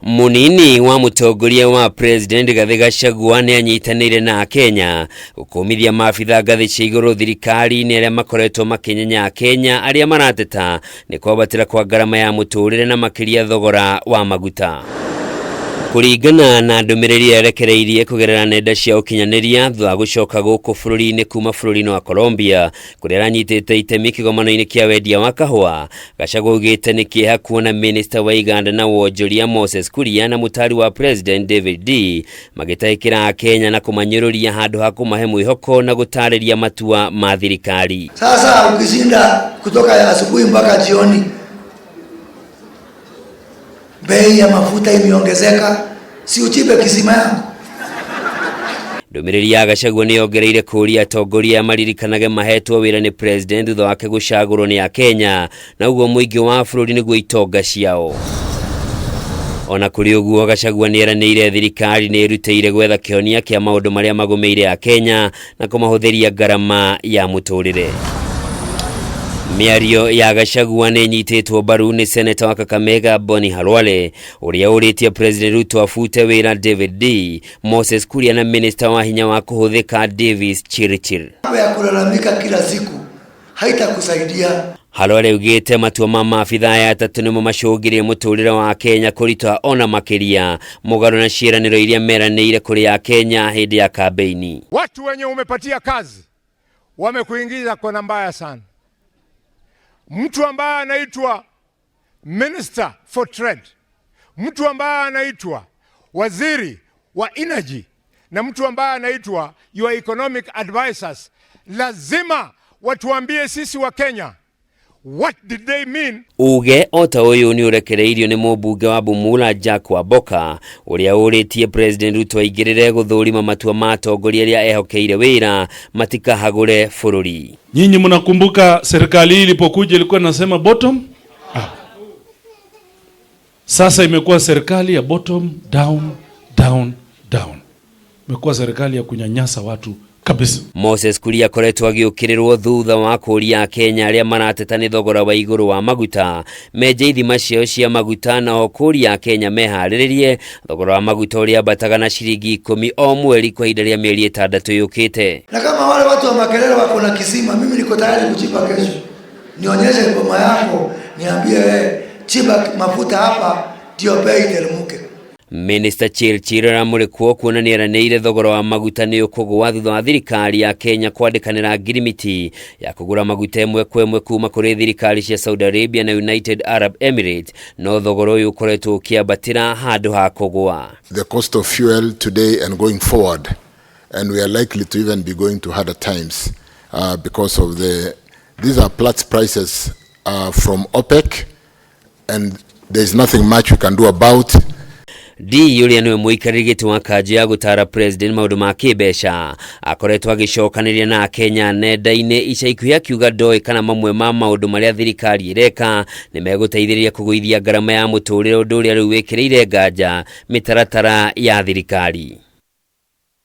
Munini wa mutongoria wa President Gachagua ni anyitanire na Akenya ukumithia maafitha ngathi cia iguru thirikari ni aria makoretwo makinyenya Akenya aria marateta ni kuambatira kwa ngarama ya muturire na makiria thogora wa maguta. Kuringana na ndumiriri yerekereirie kugerera nenda cia ukinyaniria thutha gucoka guku bururi-ini kuma bururi-ini wa Colombia kuria anyitite itemi kigomano-ini kia wendia wa kahua, Gachagua ugite ni kieha kuona minister wa IGANDA na WONJORIA Kuria na mutari wa President David magitaikira Akenya na kumanyururia handu ha kumahe mwihoko na gutariria matua ma thirikari. Sasa ukishinda kutoka asubuhi mpaka jioni, bei ya mafuta imeongezeka, si uchipe kisima yangu. Ndumiriri ya Gachagua ni ongereire Kuria atongoria maririkanage mahetwo wira ni President thutha wake gucagurwo ni Akenya na uguo muingi wa bururi niguo itonga ciao. Ona kuri uguo Gachagua ni eranĩire thirikari ni irutĩire gwetha kĩhonia kĩa maũndũ marĩa magomeire Akenya na kũmahũthĩria ngarama ya muturire. MIARIO ya Gachagua ni nyitĩtwo mbaru ni Seneta wa Kakamega Boni Halwale uria uritie President Ruto afute wira David Kuria na Minister wa hinya wa kuhuthika Davis Chirichir. Ya kulalamika kila siku haitakusaidia. Halwale ugite matua ma maafitha ya atatu nimo macũngĩrĩirie muturire wa Kenya kũritũha ona makiria mũgarũ na ciĩranĩro iria meranĩire kũrĩ Akenya hĩndĩ ya kampeni. Watu wenye umepatia kazi wamekuingiza kwa mbaya sana. Mtu ambaye anaitwa Minister for Trade, mtu ambaye anaitwa Waziri wa Energy na mtu ambaye anaitwa your economic advisors lazima watuambie sisi wa Kenya what did they mean. Uge ota uyu ni urekereirio ni mubunge wa Bumula Jakwaboka uria uritie President Ruto aigirire guthurima matua ma atongoria aria ehokeire wira matikahagure bururi. Nyinyi mnakumbuka serikali hii ilipokuja ilikuwa inasema bottom up. Sasa imekuwa serikali ya bottom down down down. Imekuwa serikali ya kunyanyasa watu kabisa. Kuria koretwo agiukirirwo thutha wa kuria Kenya aria marateta ni thogora wa iguru wa maguta meje ithima cio cia maguta na Kuria Kenya mehariririe thogora wa maguta uria bataga na ciringi 10 o mweri kwa ihinda rĩa mieri 6 yukite. Na kama wale watu wa Makerere wako na kisima, mimi niko tayari kuchipa kesho. Nionyeshe ngoma yako, niambie wewe chipa mafuta hapa ndio bei termuke. Minister Chirichir amurikwo kuona ni eranĩire thogora wa maguta ni ukugwa thutha wa thirikari ya Kenya kwandikanira ngirimiti ya kugura maguta ĩmwe kwa ĩmwe kuma kũrĩ thirikari cia Saudi Arabia na United Arab Emirates, no thogora uyu ukoretwo ukiambatira handu ha kugwa. The cost of fuel today and going forward, and we are likely to even be going to harder times because of these are Platts prices from OPEC, and there's nothing much we can do about. Yuria niwe muikarigiti wa kaji ya gutara President maundu ma kibeca akoretwo agicokaniria na Kenya nenda-ini ica ikuhĩ akiuga ndoi kana mamwe ma maundu maria thirikari ireka ni meguteithĩrĩria kũgũithia ngarama ya muturire ũndũ ũrĩa rĩu wĩkĩrĩire nganja mĩtaratara ya thirikari.